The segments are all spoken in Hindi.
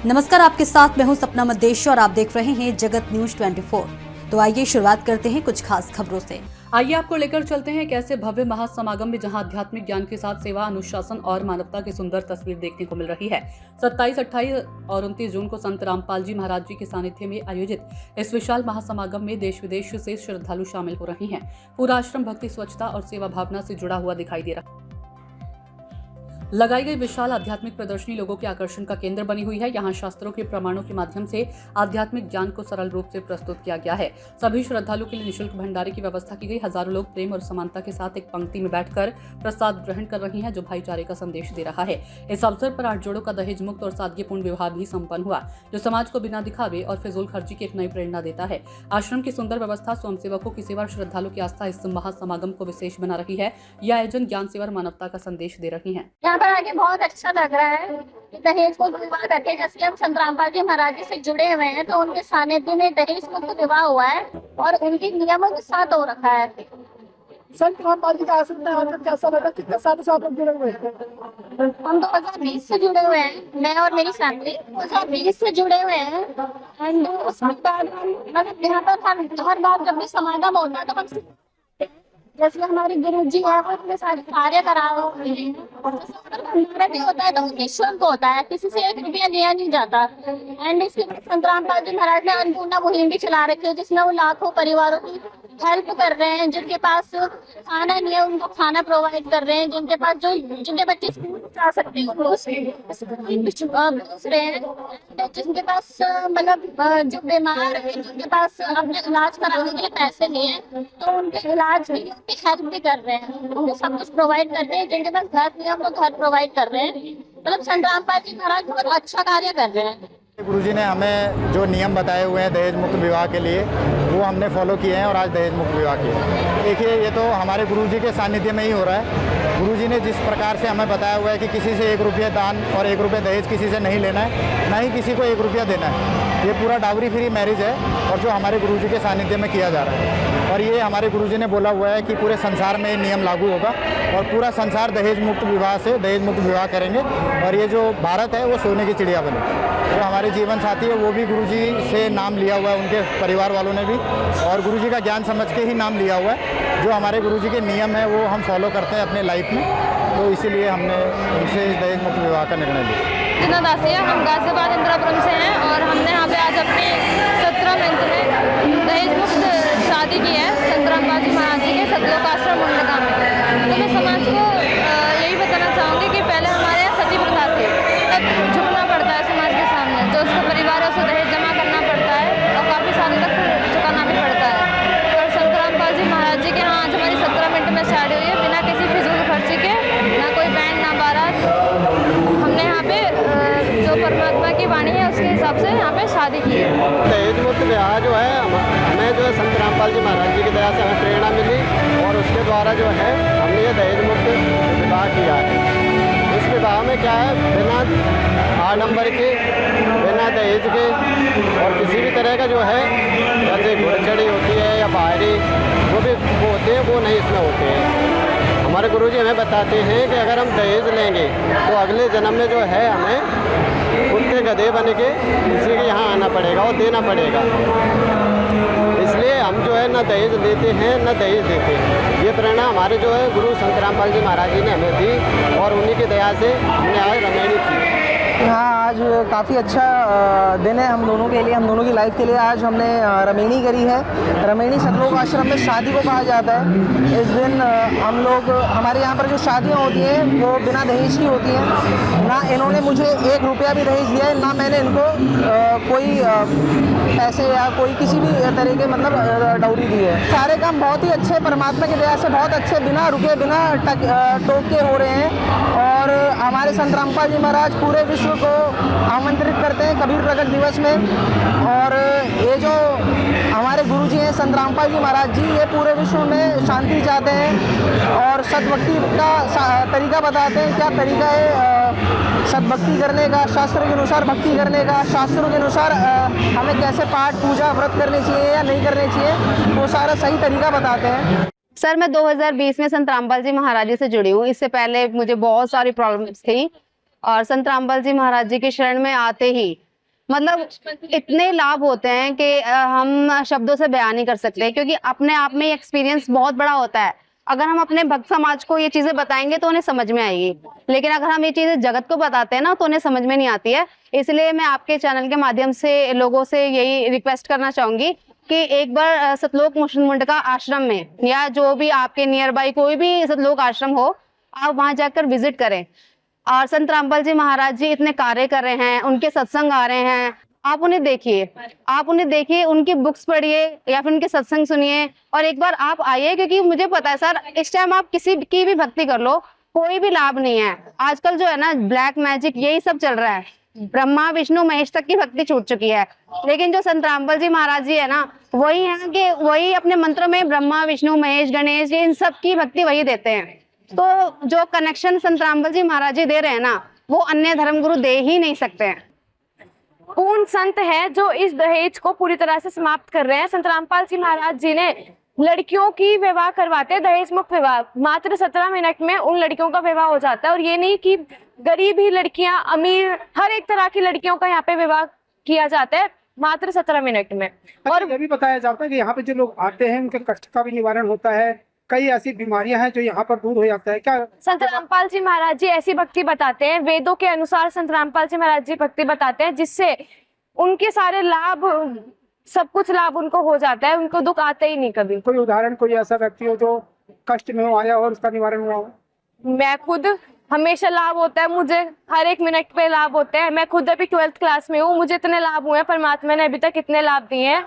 नमस्कार, आपके साथ मैं हूं सपना मदेशी और आप देख रहे हैं जगत न्यूज 24। तो आइए शुरुआत करते हैं कुछ खास खबरों से। आइए आपको लेकर चलते हैं एक ऐसे भव्य महासमागम में जहां आध्यात्मिक ज्ञान के साथ सेवा, अनुशासन और मानवता की सुंदर तस्वीर देखने को मिल रही है। 27, 28 और 29 जून को संत रामपाल जी महाराज जी के सानिध्य में आयोजित इस विशाल महासमागम में देश विदेश से श्रद्धालु शामिल हो रहे हैं। पूरा आश्रम भक्ति, स्वच्छता और सेवा भावना से जुड़ा हुआ दिखाई दे रहा है। लगाई गई विशाल आध्यात्मिक प्रदर्शनी लोगों के आकर्षण का केंद्र बनी हुई है। यहाँ शास्त्रों के प्रमाणों के माध्यम से आध्यात्मिक ज्ञान को सरल रूप से प्रस्तुत किया गया है। सभी श्रद्धालुओं के लिए निःशुल्क भंडारे की व्यवस्था की गई। हजारों लोग प्रेम और समानता के साथ एक पंक्ति में बैठकर प्रसाद ग्रहण कर रहे हैं, जो भाईचारे का संदेश दे रहा है। इस अवसर पर 8 जोड़ों का दहेज मुक्त और सादगीपूर्ण विवाह भी संपन्न हुआ, जो समाज को बिना दिखावे और फिजूल खर्ची की एक नई प्रेरणा देता है। आश्रम की सुंदर व्यवस्था, स्वयंसेवकों की सेवा, श्रद्धालुओं की आस्था इस महासमागम को विशेष बना रही है। यह आयोजन ज्ञान, सेवा और मानवता का संदेश दे रही है। यहाँ पर आके बहुत अच्छा लग रहा है कि दहेज मुक्त विवाह करके, जैसे हम संत रामपाल जी महाराज जी से जुड़े हुए हैं, तो उनके सानिध्य में दहेज मुक्त विवाह हुआ है और उनके नियमों के साथ हो रखा है। संत रामपाल जी का आश्रम में आकर कैसा लगा? कितने सालों से आप लोग जुड़े हुए हैं? हम 2020 से जुड़े हुए हैं, मैं और मेरी फैमिली 2020 से जुड़े हुए हैं। एंड उसके बाद मतलब यहाँ पर हर बार जब भी समागम होता है तो हम जैसे हमारे गुरु जी हैं, वो इतने सारे कार्य करा रहे हैं। भंडारा भी होता है तो निःशुल्क होता है, किसी से 1 रुपया लिया नहीं जाता। एंड इसके बाद संत रामपाल जी महाराज ने अन्नपूर्णा मुहिम भी चला रखी है, जिसमें वो लाखों परिवारों की हेल्प कर रहे हैं। जिनके पास खाना नहीं है उनको खाना प्रोवाइड कर रहे हैं, जिनके पास जिनके बच्चे स्कूल जा सकते हैं उनको दूसरे हैं, जिनके पास मतलब जो बीमार है, जिनके पास अपने इलाज कराने के लिए पैसे नहीं है तो उनके इलाज भी हेल्प भी कर रहे हैं, उनको सब कुछ प्रोवाइड कर रहे हैं। जिनके पास घर नहीं है उनको घर प्रोवाइड कर रहे हैं। मतलब संत रामपाल जी महाराज बहुत अच्छा कार्य कर रहे हैं। गुरुजी ने हमें जो नियम बताए हुए हैं दहेज मुक्त विवाह के लिए, वो हमने फॉलो किए हैं और आज दहेज मुक्त विवाह किए हैं। देखिए, ये तो हमारे गुरुजी के सानिध्य में ही हो रहा है। गुरुजी ने जिस प्रकार से हमें बताया हुआ है कि किसी से 1 रुपया दान और 1 रुपया दहेज किसी से नहीं लेना है, ना ही किसी को 1 रुपया देना है। ये पूरा डावरी फ्री मैरिज है और जो हमारे गुरुजी के सानिध्य में किया जा रहा है। और ये हमारे गुरुजी ने बोला हुआ है कि पूरे संसार में ये नियम लागू होगा और पूरा संसार दहेज मुक्त विवाह से दहेज मुक्त विवाह करेंगे। और ये जो भारत है वो सोने की चिड़िया बने। जो हमारे जीवन साथी है वो भी गुरुजी से नाम लिया हुआ है, उनके परिवार वालों ने भी, और गुरुजी का ज्ञान समझ के ही नाम लिया हुआ है। जो हमारे गुरुजी के नियम है वो हम फॉलो करते हैं अपने लाइफ में, तो इसीलिए हमने उनसे इस दहेज मुक्त विवाह का निर्णय लिया। दासिया, हम गाजियाबाद इंदिरापुरम से हैं और हमने यहाँ पे आज अपने 17 मंथ में दहेज मुक्त शादी की है संत रामपाल जी महाराज जी के सतलोक आश्रम मुंडका में। तो मैं समाज को यही बताना चाहूँगी कि पहले हमारे यहाँ सती प्रथा थी, अब झुकना पड़ता है समाज के सामने, जो उसका परिवार है उसे दहेज जमा करना पड़ता है और काफ़ी सालों तक चुकाना भी पड़ता है। और संत रामपाल जी महाराज जी के यहाँ आज हमारी 17 मिनट में शादी हुई है, बिना किसी फिजूल खर्ची के, ना कोई बैंड ना बारात। हमने यहाँ पे जो परमात्मा की वाणी है उसके हिसाब से यहाँ पे शादी की है। दहेज मुक्त विवाह जो है हमें जो है संत रामपाल जी महाराज जी की दया से हमें प्रेरणा मिली और उसके द्वारा जो है हमने ये दहेज मुक्त विवाह किया है। इस विवाह में क्या है, बिना आडंबर के, बिना दहेज के और किसी भी तरह का जो है, जैसे घुड़चढ़ी होती है या बाहरी वो भी वो होते हैं, वो नहीं इसमें होते हैं। हमारे गुरुजी हमें बताते हैं कि अगर हम दहेज लेंगे तो अगले जन्म में जो है हमें उनके गधे बन के किसी के यहाँ आना पड़ेगा और देना पड़ेगा। इसलिए हम जो है न दहेज लेते हैं न दहेज देते हैं। ये प्रेरणा हमारे जो है गुरु संत रामपाल जी महाराज जी ने हमें दी और उन्हीं की दया से हमने आज रमेणी की। यहाँ आज काफ़ी अच्छा दिन है हम दोनों के लिए, हम दोनों की लाइफ के लिए। आज हमने रमेणी करी है। रमेणी सतलोक आश्रम में शादी को कहा जाता है। इस दिन हम लोग, हमारे यहाँ पर जो शादियाँ होती हैं वो बिना दहेज की होती हैं। ना इन्होंने मुझे 1 रुपया भी दहेज दिया है, ना मैंने इनको कोई पैसे या कोई किसी भी तरह के मतलब डाउरी दी है। सारे काम बहुत ही अच्छे, परमात्मा की दया से बहुत अच्छे, बिना रुके बिना टोक के हो रहे हैं। और हमारे संत रामपाल जी महाराज पूरे विश्व को आमंत्रित करते हैं कबीर प्रकट दिवस में। और ये जो हमारे गुरु जी हैं संत रामपाल जी महाराज जी, ये पूरे विश्व में शांति चाहते हैं और सद्भक्ति का तरीका बताते हैं। क्या तरीका है सद्भक्ति करने का, शास्त्र के अनुसार भक्ति करने का, शास्त्रों के अनुसार हमें कैसे पाठ पूजा व्रत करने चाहिए या नहीं करने चाहिए, वो सारा सही तरीका बताते हैं। सर, मैं 2020 में संत रामपाल जी महाराज जी से जुड़ी हूँ। इससे पहले मुझे बहुत सारी प्रॉब्लम्स थी और संत रामपाल जी महाराज जी के शरण में आते ही मतलब इतने लाभ होते हैं कि हम शब्दों से बयान नहीं कर सकते, क्योंकि अपने आप में एक्सपीरियंस बहुत बड़ा होता है। अगर हम अपने भक्त समाज को ये चीजें बताएंगे तो उन्हें समझ में आएगी, लेकिन अगर हम ये चीजें जगत को बताते हैं ना तो उन्हें समझ में नहीं आती है। इसलिए मैं आपके चैनल के माध्यम से लोगों से यही रिक्वेस्ट करना चाहूंगी कि एक बार सतलोक मुंडका आश्रम में या जो भी आपके नियर बाई कोई भी सतलोक आश्रम हो, आप वहां जाकर विजिट करें। और संत रामपाल जी महाराज जी इतने कार्य कर रहे हैं, उनके सत्संग आ रहे हैं, आप उन्हें देखिए, उनकी बुक्स पढ़िए या फिर उनके सत्संग सुनिए, और एक बार आप आइए, क्योंकि मुझे पता है सर, इस टाइम आप किसी की भी भक्ति कर लो, कोई भी लाभ नहीं है। आजकल जो है ना ब्लैक मैजिक यही सब चल रहा है, ब्रह्मा विष्णु महेश तक की भक्ति छूट चुकी है। लेकिन जो संत रामपाल जी महाराज जी है ना, वही है कि वही अपने मंत्रों में ब्रह्मा विष्णु महेश गणेश ये इन सब की भक्ति वही देते हैं। तो जो कनेक्शन संत रामपाल जी महाराज जी दे रहे हैं ना, वो अन्य धर्मगुरु दे ही नहीं सकते हैं। पूर्ण संत है जो इस दहेज को पूरी तरह से समाप्त कर रहे हैं। संत रामपाल जी महाराज जी ने लड़कियों की विवाह करवाते हैं, दहेज मुक्त विवाह, मात्र 17 मिनट में उन लड़कियों का विवाह हो जाता है। और ये नहीं कि गरीब ही लड़कियां, अमीर, हर एक तरह की लड़कियों का यहाँ पे विवाह किया जाता है मात्र 17 मिनट में। और ये भी बताया जाता है कि यहाँ पे जो लोग आते हैं उनके कष्ट का भी निवारण होता है, कई ऐसी बीमारियां हैं जो यहाँ पर दूर हो जाता है। क्या संत रामपाल जी महाराज जी ऐसी भक्ति बताते हैं, वेदों के अनुसार संत रामपाल जी महाराज जी भक्ति बताते हैं, जिससे उनके सारे लाभ, सब कुछ लाभ उनको हो जाता है, उनको दुख आते ही नहीं कभी। कोई उदाहरण, कोई ऐसा व्यक्ति हो जो कष्ट में हो आया और उसका निवारण हुआ हो? मैं खुद हमेशा लाभ होता है मुझे, हर एक मिनट पे लाभ होते हैं। मैं खुद अभी 12th क्लास में हूँ, मुझे इतने लाभ हुए हैं, परमात्मा ने अभी तक इतने लाभ दिए हैं,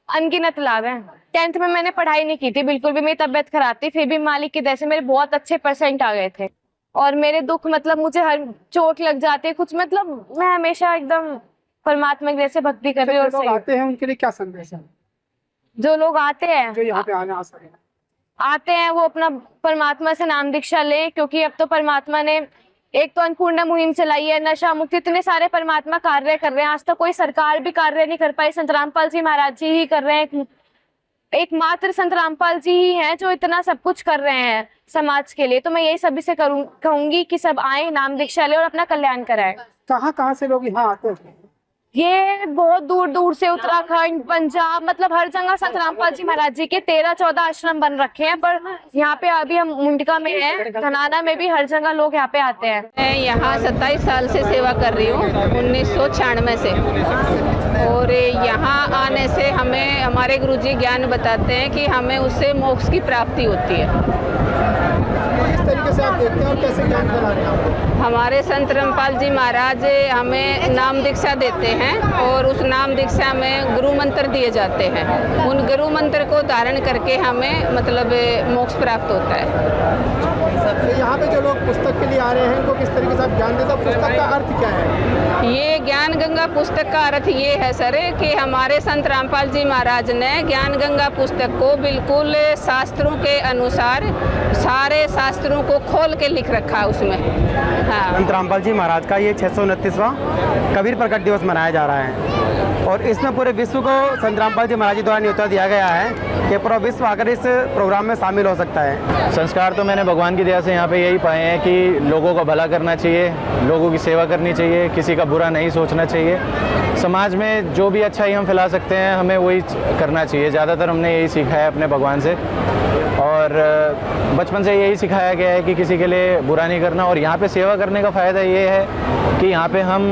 अनगिनत लाभ हैं। 10th में मैंने पढ़ाई नहीं की थी बिल्कुल भी, मेरी तबीयत खराब थी, फिर भी मालिक की दया से मेरे बहुत अच्छे % आ गए थे। और मेरे दुख, मतलब मुझे हर चोट लग जाती है कुछ, मतलब मैं हमेशा एकदम परमात्मा की दया से भक्ति कर रही हूँ। जो लोग आते हैं उनके लिए क्या संदेश है? जो लोग आते हैं, जो यहाँ पे आते हैं वो अपना परमात्मा से नाम दीक्षा लें, क्योंकि अब तो परमात्मा ने एक तो अन्नपूर्णा मुहिम चलाई है, नशा मुक्ति, इतने सारे परमात्मा कार्य कर रहे हैं। आज तक कोई सरकार भी कार्य नहीं कर पाई, संत रामपाल जी महाराज जी ही कर रहे हैं। एकमात्र संत रामपाल जी ही हैं जो इतना सब कुछ कर रहे हैं समाज के लिए। तो मैं यही सभी से कहूंगी कि सब आए, नाम दीक्षा लें और अपना कल्याण कराएं। कहाँ से लोग यहाँ आते हैं? ये बहुत दूर दूर से, उत्तराखंड, पंजाब, मतलब हर जगह संत रामपाल जी महाराज जी के 13-14 आश्रम बन रखे हैं। पर यहाँ पे अभी हम मुंडका में हैं, धनाना में भी हर जगह लोग यहाँ पे आते हैं। मैं यहाँ 27 साल से सेवा कर रही हूँ, 1996 से। और यहाँ आने से हमें हमारे गुरुजी ज्ञान बताते हैं कि हमें उससे मोक्ष की प्राप्ति होती है। किस तरीके से आप देखते हैं और कैसे ज्ञान फैला रहे हैं? हमारे संत रामपाल जी महाराज हमें नाम दीक्षा देते हैं और उस नाम दीक्षा में गुरु मंत्र दिए जाते हैं। उन गुरु मंत्र को धारण करके हमें मतलब मोक्ष प्राप्त होता है। तो यहाँ पे जो लोग पुस्तक के लिए आ रहे हैं उनको किस तरीके से आप ज्ञान देते हैं? पुस्तक का अर्थ क्या है? ये ज्ञान गंगा पुस्तक का अर्थ ये है सर कि हमारे संत रामपाल जी महाराज ने ज्ञान गंगा पुस्तक को बिल्कुल शास्त्रों के अनुसार सारे शास्त्रों को खोल के लिख रखा है उसमें। हाँ। संत रामपाल जी महाराज का ये 629वां कबीर प्रकट दिवस मनाया जा रहा है और इसमें पूरे विश्व को संत रामपाल जी महाराज जी द्वारा न्योता दिया गया है कि पूरा विश्व आकर इस प्रोग्राम में शामिल हो सकता है। संस्कार तो मैंने भगवान की दया से यहाँ पे यही पाए हैं कि लोगों का भला करना चाहिए, लोगों की सेवा करनी चाहिए, किसी का बुरा नहीं सोचना चाहिए। समाज में जो भी अच्छाई हम फैला सकते हैं हमें वही करना चाहिए। ज़्यादातर हमने यही सीखा है अपने भगवान से और बचपन से यही सिखाया गया है कि किसी के लिए बुरा नहीं करना। और यहाँ पे सेवा करने का फ़ायदा ये है कि यहाँ पे हम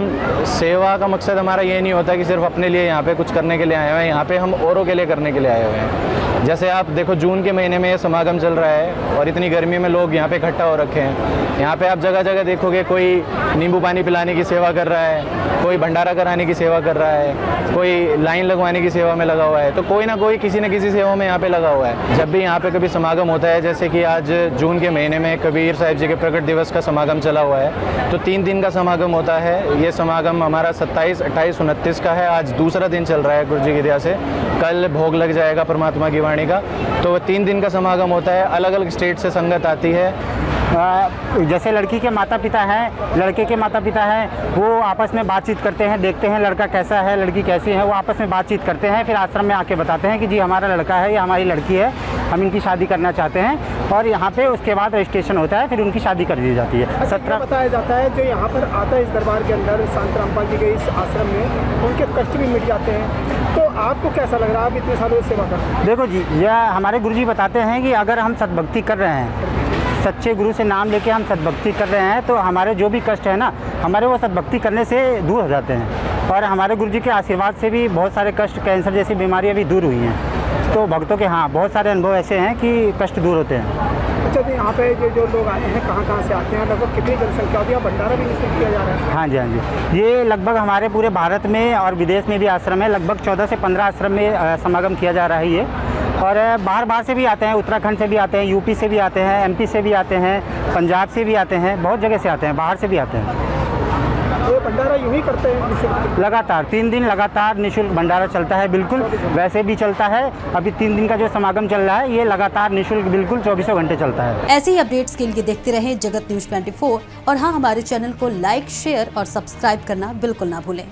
सेवा का मकसद हमारा ये नहीं होता कि सिर्फ अपने लिए यहाँ पे कुछ करने के लिए आए हुए हैं, यहाँ पे हम औरों के लिए करने के लिए आए हुए हैं। जैसे आप देखो जून के महीने में ये समागम चल रहा है और इतनी गर्मी में लोग यहाँ पे इकट्ठा हो रखे हैं। यहाँ पे आप जगह जगह देखोगे कोई नींबू पानी पिलाने की सेवा कर रहा है, कोई भंडारा कराने की सेवा कर रहा है, कोई लाइन लगवाने की सेवा में लगा हुआ है। तो कोई ना कोई किसी न किसी सेवा में यहाँ पे लगा हुआ है। जब भी यहाँ पे कभी समागम होता है, जैसे कि आज जून के महीने में कबीर साहिब जी के प्रकट दिवस का समागम चला हुआ है, तो 3 दिन का समागम होता है। ये समागम हमारा 27, 28, 29 का है। आज दूसरा दिन चल रहा है गुरु जी की दया से। कल भोग लग जाएगा परमात्मा की वाणी का। तो 3 दिन का समागम होता है। अलग अलग स्टेट से संगत आती है। जैसे लड़की के माता पिता हैं, लड़के के माता पिता हैं, वो आपस में बातचीत करते हैं, देखते हैं लड़का कैसा है, लड़की कैसी है, वो आपस में बातचीत करते हैं, फिर आश्रम में आके बताते हैं कि जी हमारा लड़का है या हमारी लड़की है, हम इनकी शादी करना चाहते हैं, और यहाँ पे उसके बाद रजिस्ट्रेशन होता है, फिर उनकी शादी कर दी जाती है। 17 बताया जाता है जो यहाँ पर आता है इस दरबार के अंदर संत रामपाल जी के इस आश्रम में, उनके कष्ट भी मिट जाते हैं। तो आपको कैसा लग रहा है, आप इतने सालों से सेवा कर रहे हैं? देखो जी, यह हमारे गुरुजी बताते हैं कि अगर हम सद्भक्ति कर रहे हैं, सच्चे गुरु से नाम लेके हम सद्भक्ति कर रहे हैं, तो हमारे जो भी कष्ट है ना, हमारे वो सद्भक्ति करने से दूर हो जाते हैं। और हमारे गुरुजी के आशीर्वाद से भी बहुत सारे कष्ट, कैंसर जैसी बीमारियां भी दूर हुई हैं। तो भक्तों के हाँ बहुत सारे अनुभव ऐसे हैं कि कष्ट दूर होते हैं। अच्छा, तो यहाँ पे जो लोग आए हैं कहाँ से आते हैं, लगभग कितनी जनसंख्या होती है? भंडारा भी निःशुल्क किया जा रहा है? हाँ जी, हाँ जी, ये लगभग हमारे पूरे भारत में और विदेश में भी आश्रम है, लगभग 14 से 15 आश्रम में समागम किया जा रहा है ये। और बाहर से भी आते हैं, उत्तराखंड से भी आते हैं, यूपी से भी आते हैं, एमपी से भी आते हैं, पंजाब से भी आते हैं, बहुत जगह से आते हैं, बाहर से भी आते हैं। ये भंडारा यूँ ही करते हैं निःशुल्क? लगातार 3 दिन लगातार निःशुल्क भंडारा चलता है, बिल्कुल वैसे भी चलता है। अभी 3 दिन का जो समागम चल रहा है ये लगातार निःशुल्क बिल्कुल 24 घंटे चलता है। ऐसे ही अपडेट्स के लिए देखते रहें जगत न्यूज 24 और हाँ, हमारे चैनल को लाइक, शेयर और सब्सक्राइब करना बिल्कुल ना भूलें।